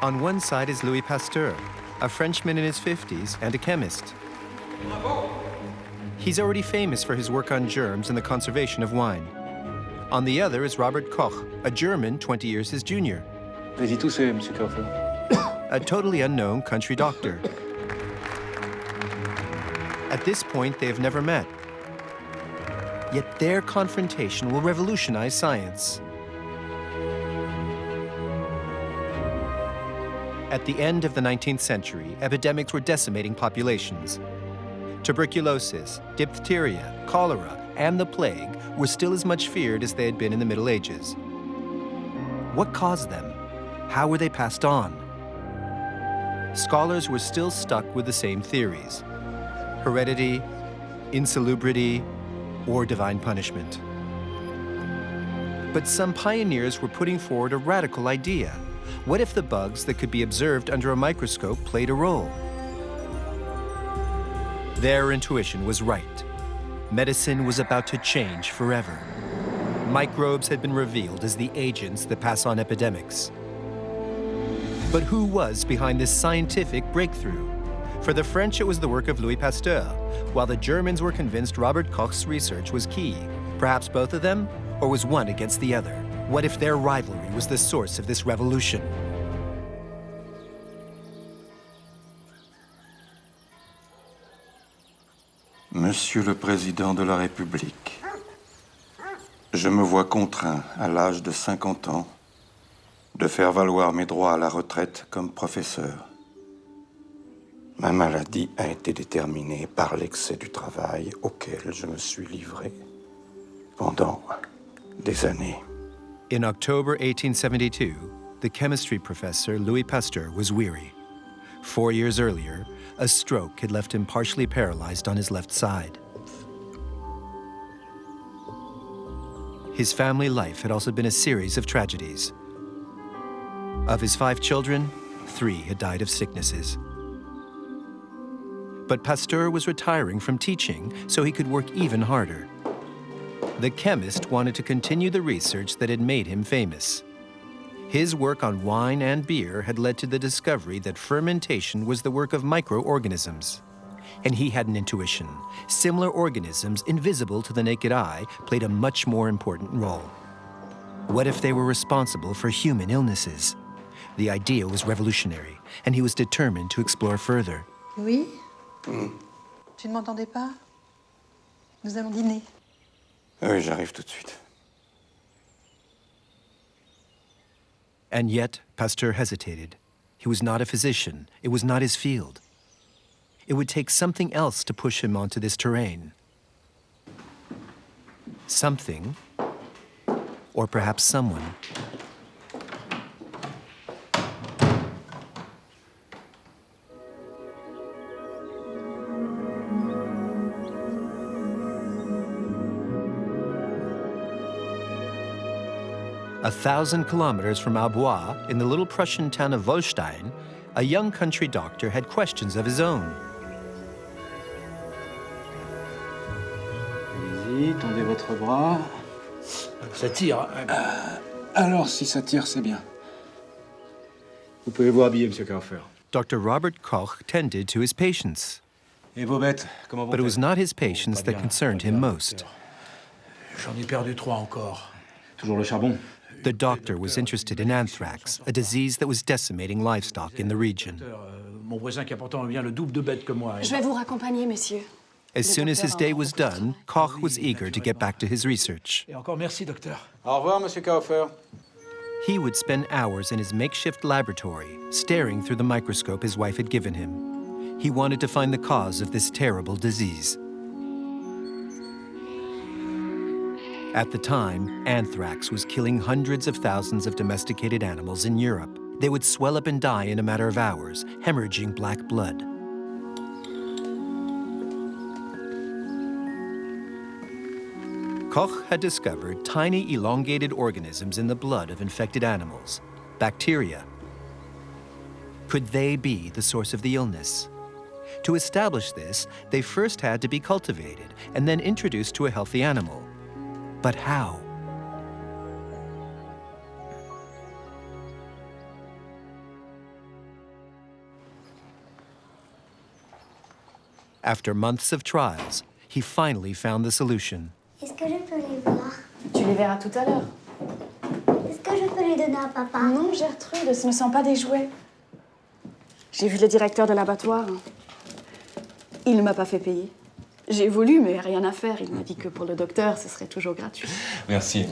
On one side is Louis Pasteur, a Frenchman in his 50s and a chemist. He's already famous for his work on germs and the conservation of wine. On the other is Robert Koch, a German 20 years his junior. Allez-y toussez, Monsieur Kauffer. A totally unknown country doctor. At this point, they have never met. Yet their confrontation will revolutionize science. At the end of the 19th century, epidemics were decimating populations. Tuberculosis, diphtheria, cholera, and the plague were still as much feared as they had been in the Middle Ages. What caused them? How were they passed on? Scholars were still stuck with the same theories: heredity, insalubrity, or divine punishment. But some pioneers were putting forward a radical idea. What if the bugs that could be observed under a microscope played a role? Their intuition was right. Medicine was about to change forever. Microbes had been revealed as the agents that pass on epidemics. But who was behind this scientific breakthrough? For the French, it was the work of Louis Pasteur, while the Germans were convinced Robert Koch's research was key. Perhaps both of them, or was one against the other? What if their rivalry was the source of this revolution? Monsieur le Président de la République, je me vois contraint, à l'âge de 50 ans, de faire valoir mes droits à la retraite comme professeur. Ma maladie a été déterminée par l'excès du travail auquel je me suis livré pendant des années. In October 1872, the chemistry professor Louis Pasteur was weary. 4 years earlier, a stroke had left him partially paralyzed on his left side. His family life had also been a series of tragedies. Of his 5 children, 3 had died of sicknesses. But Pasteur was retiring from teaching so he could work even harder. The chemist wanted to continue the research that had made him famous. His work on wine and beer had led to the discovery that fermentation was the work of microorganisms. And he had an intuition. Similar organisms, invisible to the naked eye, played a much more important role. What if they were responsible for human illnesses? The idea was revolutionary, and he was determined to explore further. Oui? Tu ne m'entendais pas? Nous allons dîner. Oui, j'arrive tout de suite. And yet, Pasteur hesitated. He was not a physician. It was not his field. It would take something else to push him onto this terrain. Something, or perhaps someone. A 1,000 kilometers from Arbois, in the little Prussian town of Wolstein, a young country doctor had questions of his own. Allez-y, tendez votre bras. Ça tire. Alors, si ça tire, c'est bien. Vous pouvez vous habiller, Monsieur Kauffer. Dr. Robert Koch tended to his patients. Et vos bêtes, comment vont-elles? But it was not his patients that concerned him most. J'en ai perdu 3 encore. Toujours le charbon? The doctor was interested in anthrax, a disease that was decimating livestock in the region. Mon voisin qui a pourtant bien le double de bêtes que moi. Je vais vous raccompagner, messieurs. As soon as his day was done, Koch was eager to get back to his research. Et encore merci, docteur. Au revoir, Monsieur Kauffer. He would spend hours in his makeshift laboratory, staring through the microscope his wife had given him. He wanted to find the cause of this terrible disease. At the time, anthrax was killing hundreds of thousands of domesticated animals in Europe. They would swell up and die in a matter of hours, hemorrhaging black blood. Koch had discovered tiny elongated organisms in the blood of infected animals, bacteria. Could they be the source of the illness? To establish this, they first had to be cultivated and then introduced to a healthy animal. But how? After months of trials, he finally found the solution. Est-ce que je peux les voir? Tu les verras tout à l'heure. Est-ce que je peux les donner à papa? Non, Gertrude, ce ne sont pas des jouets. J'ai vu le directeur de l'abattoir. Il ne m'a pas fait payer. J'ai voulu, mais rien à faire. Il m'a dit que pour le docteur, ce serait toujours gratuit. Merci.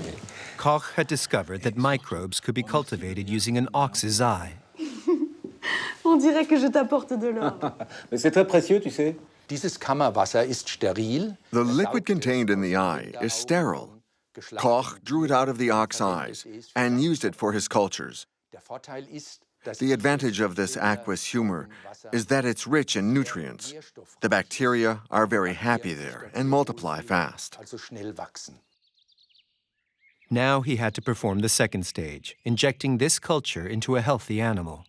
Koch had discovered that microbes could be cultivated using an ox's eye. On dirait que je t'apporte de l'or. Mais c'est très précieux, tu sais. Dieses Kammerwasser ist steril. The liquid contained in the eye is sterile. Koch drew it out of the ox eyes and used it for his cultures. Der Vorteil ist, dass The advantage of this aqueous humor is that it's rich in nutrients. The bacteria are very happy there and multiply fast. also schnell wachsen. Now he had to perform the second stage, injecting this culture into a healthy animal.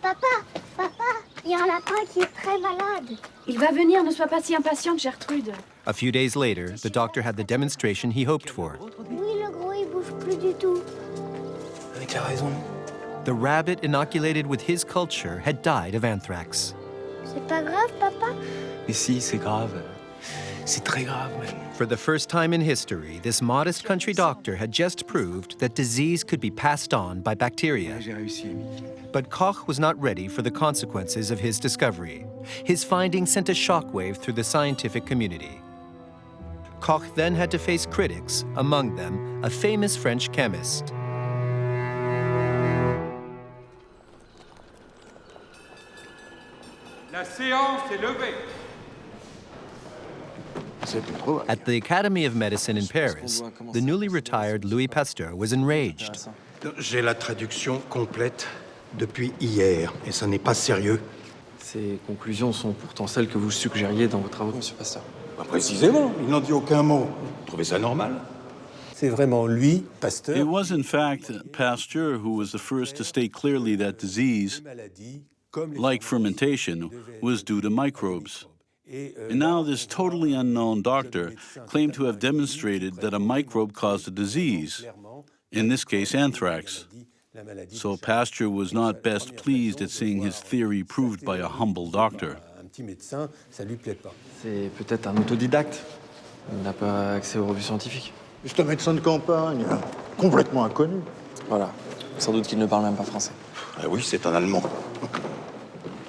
Papa, il y a un lapin qui est très malade. Il va venir, ne sois pas si impatiente, Gertrude. A few days later, the doctor had the demonstration he hoped for. Oui, le gros, il bouge plus du tout. Avec la raison. The rabbit inoculated with his culture had died of anthrax. C'est pas grave, papa? Mais si, c'est grave. C'est très grave, même. For the first time in history, this modest country doctor had just proved that disease could be passed on by bacteria. J'ai réussi, Amy. But Koch was not ready for the consequences of his discovery. His findings sent a shockwave through the scientific community. Koch then had to face critics, among them a famous French chemist. La séance est levée. At the Academy of Medicine in Paris, the newly retired Louis Pasteur was enraged. J'ai la traduction complète depuis hier, et ça n'est pas sérieux. Ces conclusions sont pourtant celles que vous suggériez dans vos travaux, Monsieur Pasteur. Précisément, il n'en dit aucun mot. Vous trouvez ça normal? C'est vraiment lui, Pasteur. It was in fact Pasteur who was the first to state clearly that disease, like fermentation, was due to microbes. And now this totally unknown doctor claimed to have demonstrated that a microbe caused a disease, in this case anthrax. So Pasteur was not best pleased at seeing his theory proved by a humble doctor. C'est peut-être un autodidacte. Il n'a pas accès aux revues scientifiques. C'est un médecin de campagne, complètement inconnu. Voilà. Sans doute qu'il ne parle même pas français. Ah oui, c'est un Allemand.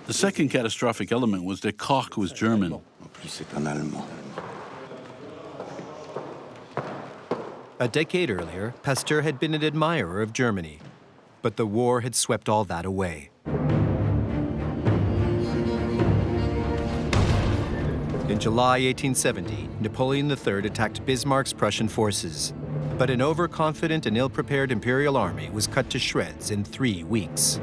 The second catastrophic element was that Koch was German. En plus, c'est un Allemand. A decade earlier, Pasteur had been an admirer of Germany, but the war had swept all that away. In July 1870, Napoleon III attacked Bismarck's Prussian forces, but an overconfident and ill-prepared imperial army was cut to shreds in 3 weeks.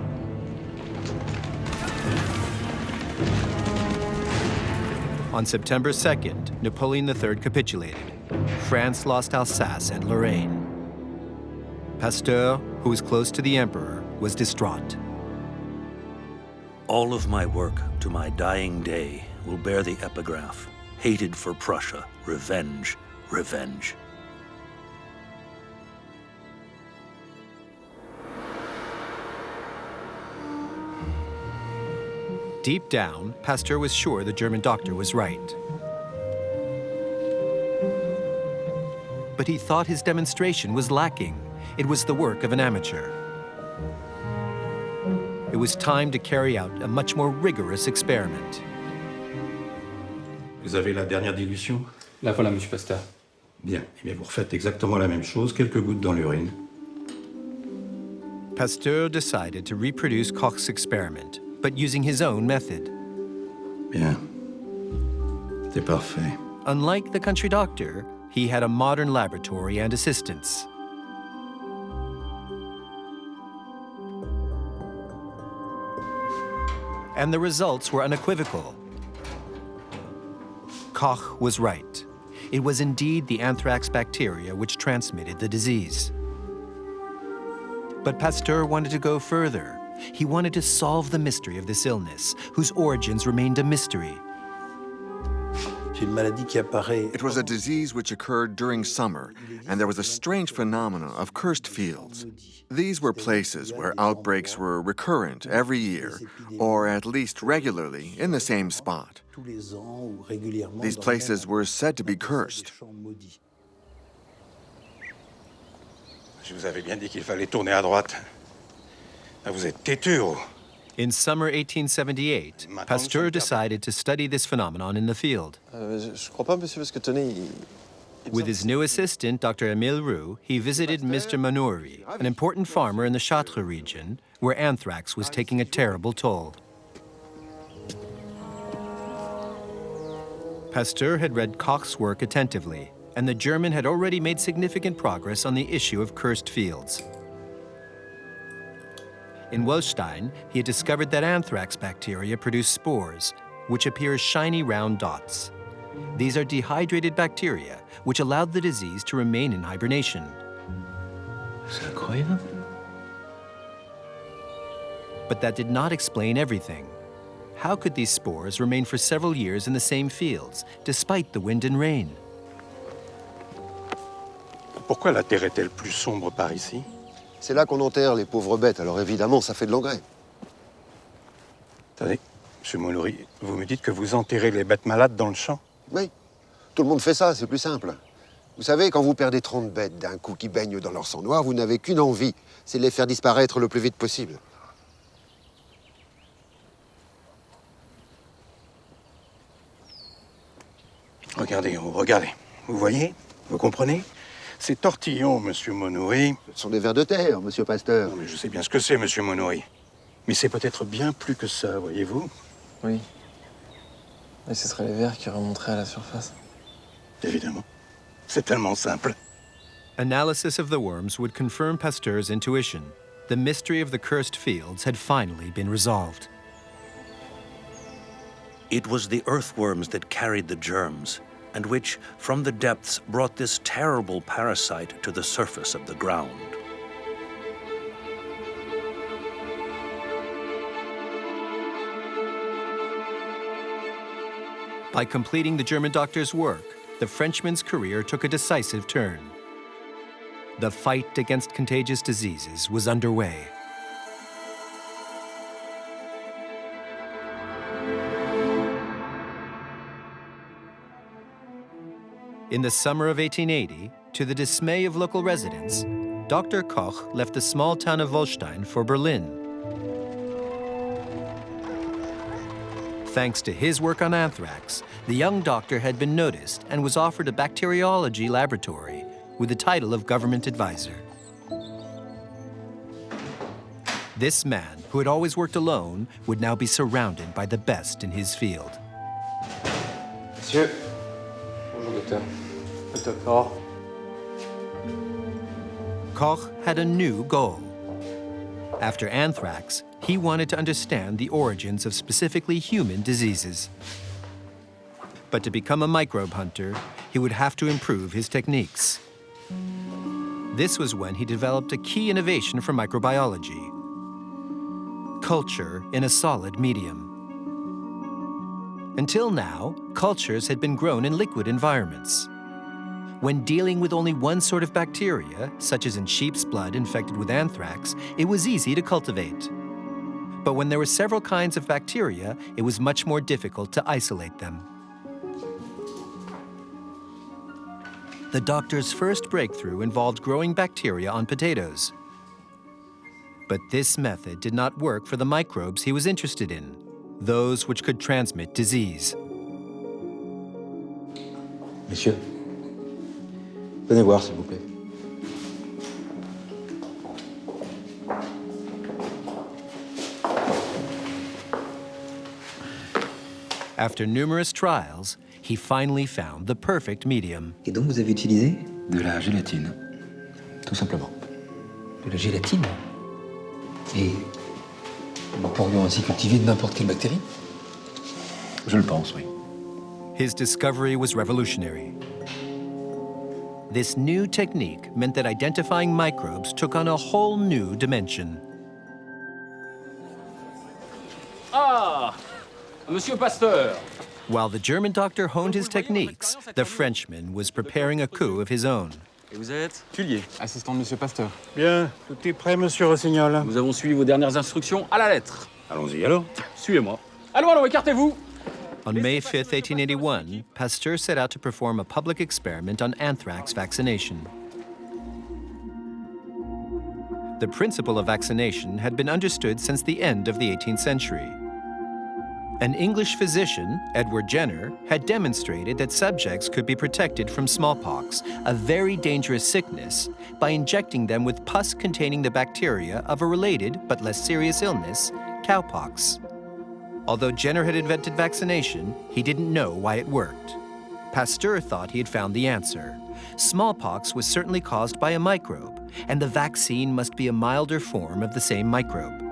On September 2nd, Napoleon III capitulated. France lost Alsace and Lorraine. Pasteur, who was close to the emperor, was distraught. All of my work to my dying day will bear the epigraph, hated for Prussia, revenge, revenge. Deep down, Pasteur was sure the German doctor was right. But he thought his demonstration was lacking. It was the work of an amateur. It was time to carry out a much more rigorous experiment. Vous avez la dernière dilution? La voilà, Monsieur Pasteur. Bien. Eh bien, vous refaites exactement la même chose, quelques gouttes dans l'urine. Pasteur decided to reproduce Koch's experiment, but using his own method. Bien. C'est parfait. Unlike the country doctor, he had a modern laboratory and assistants. And the results were unequivocal. Koch was right. It was indeed the anthrax bacteria which transmitted the disease. But Pasteur wanted to go further. He wanted to solve the mystery of this illness, whose origins remained a mystery. It was a disease which occurred during summer, and there was a strange phenomenon of cursed fields. These were places where outbreaks were recurrent every year, or at least regularly in the same spot. These places were said to be cursed. Je vous avais bien dit qu'il fallait tourner à droite. Ah, vous êtes têtu, oh. In summer 1878, Pasteur decided to study this phenomenon in the field. Je crois pas, monsieur, parce que tenez, With his new assistant, Dr. Émile Roux, he visited Mr. Manoury, an important farmer in the Chartres region, where anthrax was taking a terrible toll. Pasteur had read Koch's work attentively, and the German had already made significant progress on the issue of cursed fields. In Wolstein, he had discovered that anthrax bacteria produce spores, which appear as shiny round dots. These are dehydrated bacteria, which allowed the disease to remain in hibernation. C'est incroyable. But that did not explain everything. How could these spores remain for several years in the same fields, despite the wind and rain? Pourquoi la terre est-elle plus sombre par ici? C'est là qu'on enterre les pauvres bêtes, alors évidemment, ça fait de l'engrais. Attendez, monsieur Manoury, vous me dites que vous enterrez les bêtes malades dans le champ? Oui, tout le monde fait ça, c'est plus simple. Vous savez, quand vous perdez 30 bêtes d'un coup qui baignent dans leur sang noir, vous n'avez qu'une envie, c'est de les faire disparaître le plus vite possible. Regardez, regardez. Vous voyez? Vous comprenez? Ces tortillons, monsieur Manoury... Ce sont des vers de terre, monsieur Pasteur. Non, mais je sais bien ce que c'est, monsieur Manoury. Mais c'est peut-être bien plus que ça, voyez-vous? Oui. Et ce seraient les vers qui remonteraient à la surface. Évidemment. C'est tellement simple. Analysis of the worms would confirm Pasteur's intuition. The mystery of the cursed fields had finally been resolved. It was the earthworms that carried the germs, and which, from the depths, brought this terrible parasite to the surface of the ground. By completing the German doctor's work, the Frenchman's career took a decisive turn. The fight against contagious diseases was underway. In the summer of 1880, to the dismay of local residents, Dr. Koch left the small town of Wolstein for Berlin. Thanks to his work on anthrax, the young doctor had been noticed and was offered a bacteriology laboratory with the title of government advisor. This man, who had always worked alone, would now be surrounded by the best in his field. Monsieur. Bonjour, docteur. Dr. Koch. Koch had a new goal. After anthrax, he wanted to understand the origins of specifically human diseases. But to become a microbe hunter, he would have to improve his techniques. This was when he developed a key innovation for microbiology: culture in a solid medium. Until now, cultures had been grown in liquid environments. When dealing with only one sort of bacteria, such as in sheep's blood infected with anthrax, it was easy to cultivate. But when there were several kinds of bacteria, it was much more difficult to isolate them. The doctor's first breakthrough involved growing bacteria on potatoes. But this method did not work for the microbes he was interested in, those which could transmit disease. Messieurs, venez voir, s'il vous plaît. After numerous trials, he finally found the perfect medium. Et donc vous avez utilisé de la gélatine, tout simplement. De la gélatine? Et nous pourrions ainsi cultiver n'importe quelle bactérie? Je le pense, oui. His discovery was revolutionary. This new technique meant that identifying microbes took on a whole new dimension. Ah! Monsieur Pasteur, While the German doctor honed his techniques, the Frenchman was preparing a coup of his own. Et vous êtes Tullier, assistant de Monsieur Pasteur. Bien, tout est prêt, monsieur Rossignol. Nous avons suivi vos dernières instructions à la lettre. Allons-y alors. Suivez-moi. Allons, écartez-vous. On May 5, 1881, Pasteur set out to perform a public experiment on anthrax vaccination. The principle of vaccination had been understood since the end of the 18th century. An English physician, Edward Jenner, had demonstrated that subjects could be protected from smallpox, a very dangerous sickness, by injecting them with pus containing the bacteria of a related but less serious illness, cowpox. Although Jenner had invented vaccination, he didn't know why it worked. Pasteur thought he had found the answer. Smallpox was certainly caused by a microbe, and the vaccine must be a milder form of the same microbe.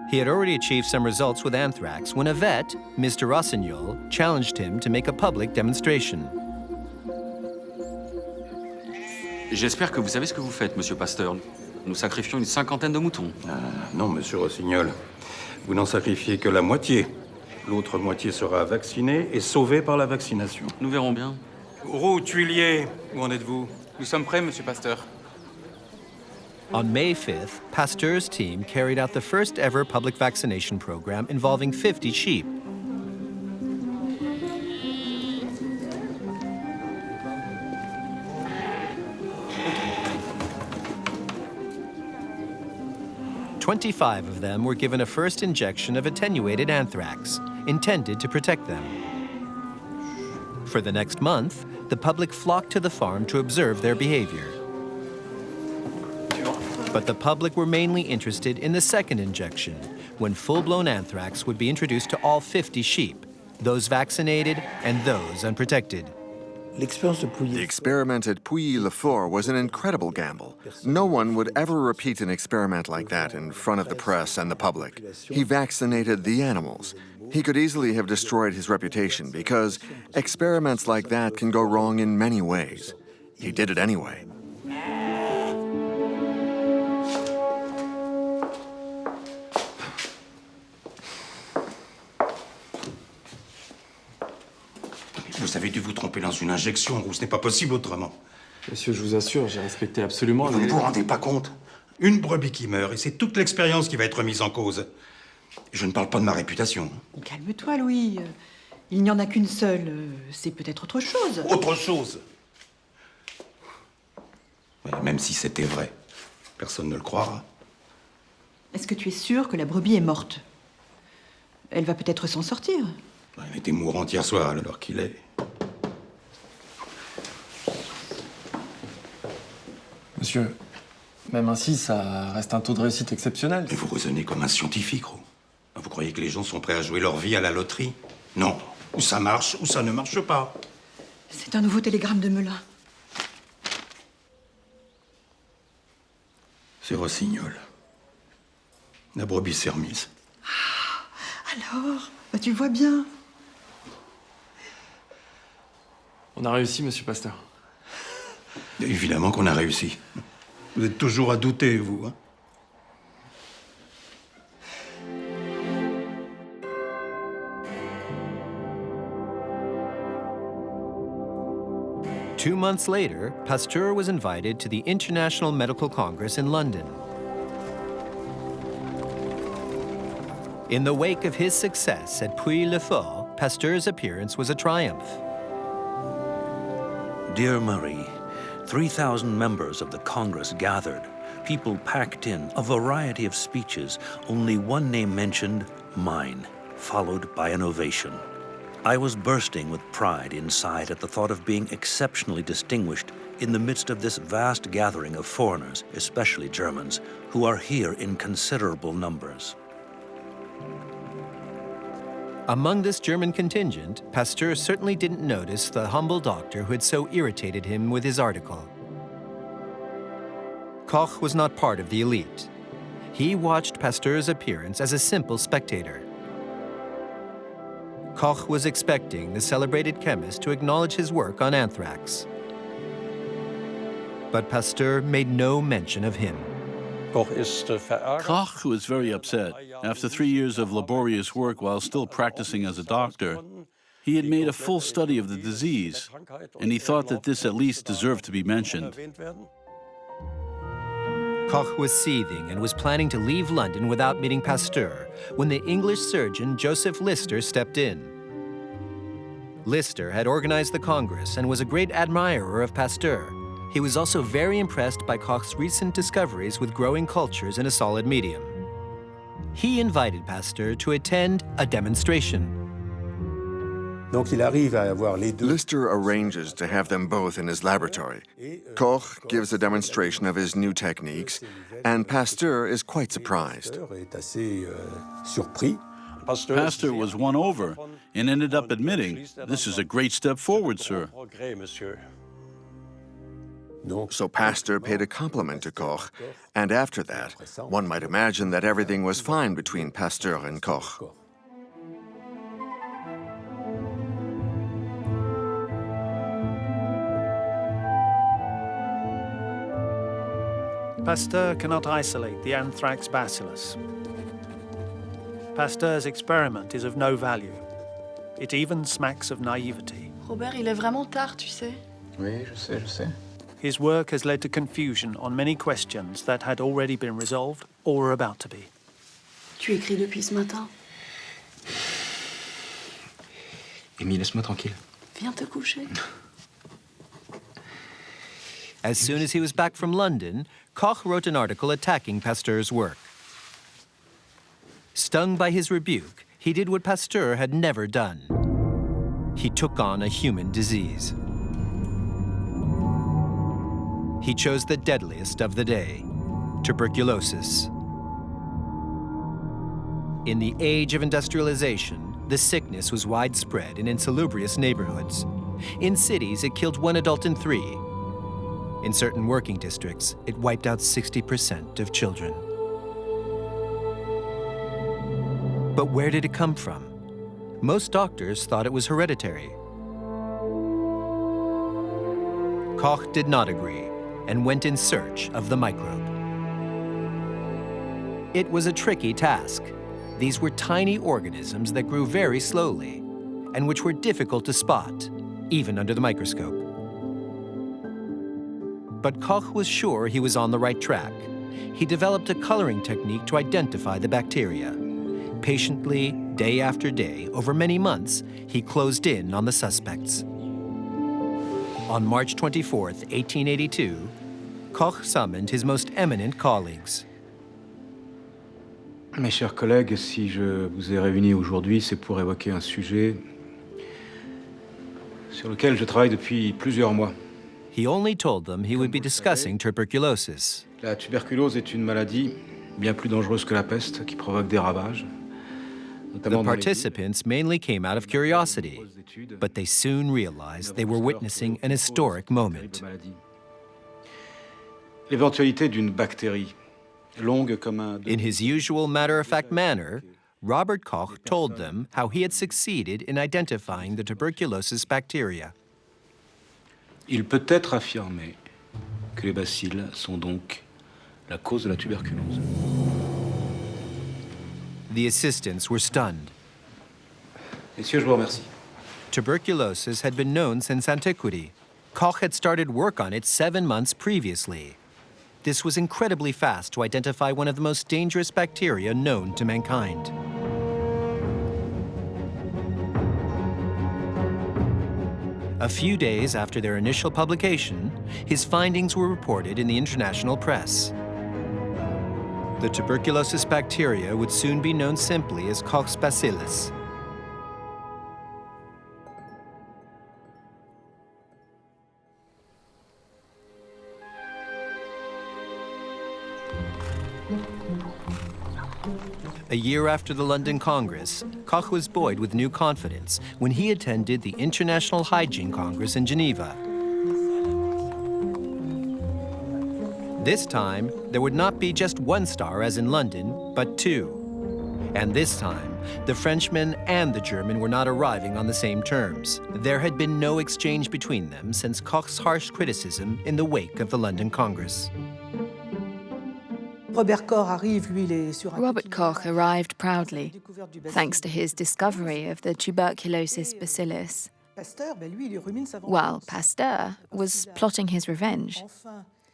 He had already achieved some results with anthrax when a vet, Mr. Rossignol, challenged him to make a public demonstration. J'espère que vous savez ce que vous faites, Monsieur Pasteur. Nous sacrifions une cinquantaine de moutons. Non, monsieur Rossignol. Vous n'en sacrifiez que la moitié. L'autre moitié sera vaccinée et sauvée par la vaccination. Nous verrons bien. Roux, Tuilier, où en êtes-vous? Nous sommes prêts, Monsieur Pasteur. On May 5th, Pasteur's team carried out the first ever public vaccination program involving 50 sheep. "25 of them were given a first injection of attenuated anthrax, intended to protect them. For the next month, the public flocked to the farm to observe their behavior. But the public were mainly interested in the second injection, when full-blown anthrax would be introduced to all 50 sheep, those vaccinated and those unprotected. The experiment at Pouilly-le-Fort was an incredible gamble. No one would ever repeat an experiment like that in front of the press and the public. He vaccinated the animals. He could easily have destroyed his reputation because experiments like that can go wrong in many ways. He did it anyway. Vous avez dû vous tromper dans une injection, ou ce n'est pas possible autrement. Monsieur, je vous assure, j'ai respecté absolument Vous ne vous rendez pas compte? Une brebis qui meurt, et c'est toute l'expérience qui va être mise en cause. Je ne parle pas de ma réputation. Calme-toi, Louis. Il n'y en a qu'une seule. C'est peut-être autre chose. Autre chose? Mais même si c'était vrai, personne ne le croira. Est-ce que tu es sûr que la brebis est morte? Elle va peut-être s'en sortir. Elle était mourante hier soir, alors qu'il est. Monsieur, même ainsi, ça reste un taux de réussite exceptionnel. Et vous raisonnez comme un scientifique, Roux. Vous croyez que les gens sont prêts à jouer leur vie à la loterie? Non. Ou ça marche, ou ça ne marche pas. C'est un nouveau télégramme de Melun. C'est Rossignol. La brebis s'est remise. Ah, alors, bah, tu vois bien. On a réussi, Monsieur Pasteur. Évidemment qu'on a réussi. Vous êtes toujours à douter, vous, hein? Two months later, Pasteur was invited to the International Medical Congress in London. In the wake of his success at Pouilly-le-Fort, Pasteur's appearance was a triumph. Dear Marie, 3,000 members of the Congress gathered. People packed in, a variety of speeches, only one name mentioned, mine, followed by an ovation. I was bursting with pride inside at the thought of being exceptionally distinguished in the midst of this vast gathering of foreigners, especially Germans, who are here in considerable numbers. Among this German contingent, Pasteur certainly didn't notice the humble doctor who had so irritated him with his article. Koch was not part of the elite. He watched Pasteur's appearance as a simple spectator. Koch was expecting the celebrated chemist to acknowledge his work on anthrax. But Pasteur made no mention of him. Koch was very upset. After 3 years of laborious work while still practicing as a doctor, he had made a full study of the disease, and he thought that this at least deserved to be mentioned. Koch was seething and was planning to leave London without meeting Pasteur when the English surgeon Joseph Lister stepped in. Lister had organized the Congress and was a great admirer of Pasteur. He was also very impressed by Koch's recent discoveries with growing cultures in a solid medium. He invited Pasteur to attend a demonstration. Lister arranges to have them both in his laboratory. Koch gives a demonstration of his new techniques, and Pasteur is quite surprised. Pasteur was won over and ended up admitting, "This is a great step forward, sir." So Pasteur paid a compliment to Koch, and after that, one might imagine that everything was fine between Pasteur and Koch. Pasteur cannot isolate the anthrax bacillus. Pasteur's experiment is of no value. It even smacks of naivety. Robert, il est vraiment tard, tu sais. Oui, je sais. His work has led to confusion on many questions that had already been resolved or were about to be. Tu écris depuis ce matin. Amy, laisse-moi tranquille. Viens te coucher. As soon as he was back from London, Koch wrote an article attacking Pasteur's work. Stung by his rebuke, he did what Pasteur had never done. He took on a human disease. He chose the deadliest of the day, tuberculosis. In the age of industrialization, the sickness was widespread in insalubrious neighborhoods. In cities, it killed 1 adult in 3. In certain working districts, it wiped out 60% of children. But where did it come from? Most doctors thought it was hereditary. Koch did not agree and went in search of the microbe. It was a tricky task. These were tiny organisms that grew very slowly and which were difficult to spot, even under the microscope. But Koch was sure he was on the right track. He developed a coloring technique to identify the bacteria. Patiently, day after day, over many months, he closed in on the suspects. On March 24th, 1882, Koch summoned his most eminent colleagues. Mes chers collègues, si je vous ai réunis aujourd'hui, c'est pour évoquer un sujet sur lequel je travaille depuis plusieurs mois. He only told them he would be discussing tuberculosis. La tuberculose est une maladie bien plus dangereuse que la peste qui provoque des ravages. The participants mainly came out of curiosity, but they soon realized they were witnessing an historic moment. L'éventualité d'une bactérie longue comme un... In his usual matter-of-fact manner, Robert Koch told them how he had succeeded in identifying the tuberculosis bacteria. Il peut être affirmé que les bacilles sont donc la cause de la tuberculose. The assistants were stunned. Messieurs, je vous remercie. Tuberculosis had been known since antiquity. Koch had started work on it 7 months previously. This was incredibly fast to identify one of the most dangerous bacteria known to mankind. A few days after their initial publication, his findings were reported in the international press. The tuberculosis bacteria would soon be known simply as Koch's bacillus. A year after the London Congress, Koch was buoyed with new confidence when he attended the International Hygiene Congress in Geneva. This time, there would not be just one star as in London, but 2. And this time, the Frenchman and the German were not arriving on the same terms. There had been no exchange between them since Koch's harsh criticism in the wake of the London Congress. Robert Koch arrived proudly, thanks to his discovery of the tuberculosis bacillus, while Pasteur was plotting his revenge,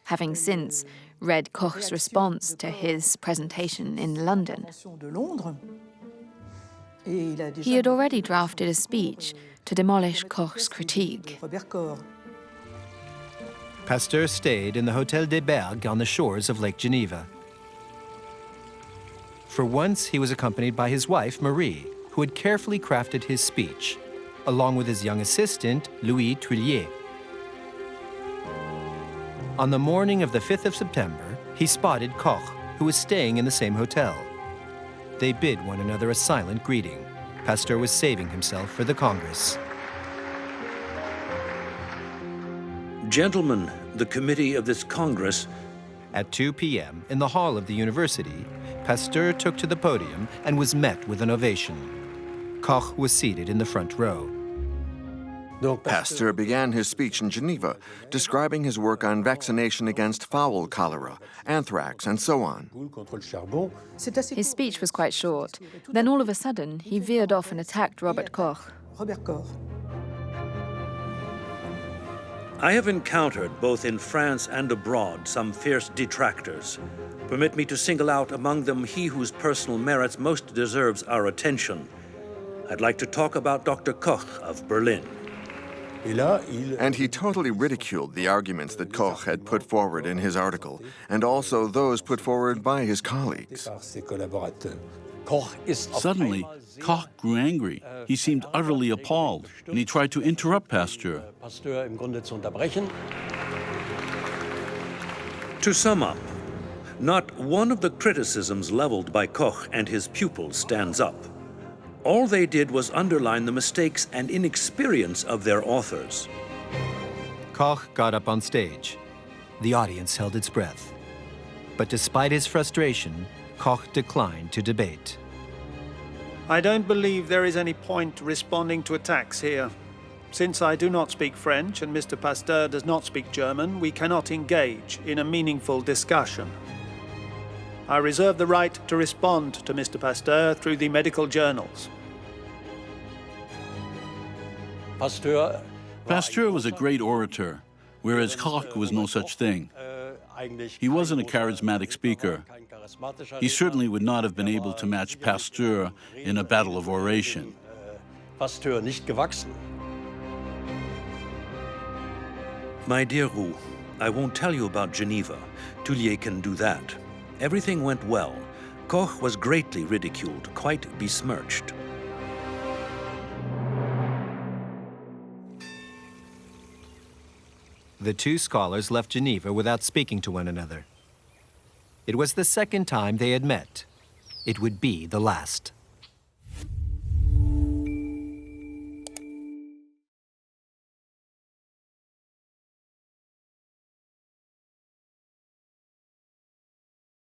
having since read Koch's response to his presentation in London. He had already drafted a speech to demolish Koch's critique. Pasteur stayed in the Hôtel des Bergues on the shores of Lake Geneva. For once, he was accompanied by his wife, Marie, who had carefully crafted his speech, along with his young assistant, Louis Tuillier. On the morning of the 5th of September, he spotted Koch, who was staying in the same hotel. They bid one another a silent greeting. Pasteur was saving himself for the Congress. Gentlemen, the committee of this Congress. At 2 p.m., in the hall of the university, Pasteur took to the podium and was met with an ovation. Koch was seated in the front row. Pasteur began his speech in Geneva, describing his work on vaccination against fowl cholera, anthrax, and so on. His speech was quite short. Then all of a sudden, he veered off and attacked Robert Koch. I have encountered, both in France and abroad, some fierce detractors. Permit me to single out among them he whose personal merits most deserves our attention. I'd like to talk about Dr. Koch of Berlin. And he totally ridiculed the arguments that Koch had put forward in his article, and also those put forward by his colleagues. Suddenly, Koch grew angry. He seemed utterly appalled, and he tried to interrupt Pasteur. To sum up, not one of the criticisms leveled by Koch and his pupils stands up. All they did was underline the mistakes and inexperience of their authors. Koch got up on stage. The audience held its breath. But despite his frustration, Koch declined to debate. I don't believe there is any point responding to attacks here. Since I do not speak French and Mr. Pasteur does not speak German, we cannot engage in a meaningful discussion. I reserve the right to respond to Mr. Pasteur through the medical journals. Pasteur was a great orator, whereas Koch was no such thing. He wasn't a charismatic speaker. He certainly would not have been able to match Pasteur in a battle of oration. My dear Roux, I won't tell you about Geneva. Tuillier can do that. Everything went well. Koch was greatly ridiculed, quite besmirched. The two scholars left Geneva without speaking to one another. It was the second time they had met. It would be the last.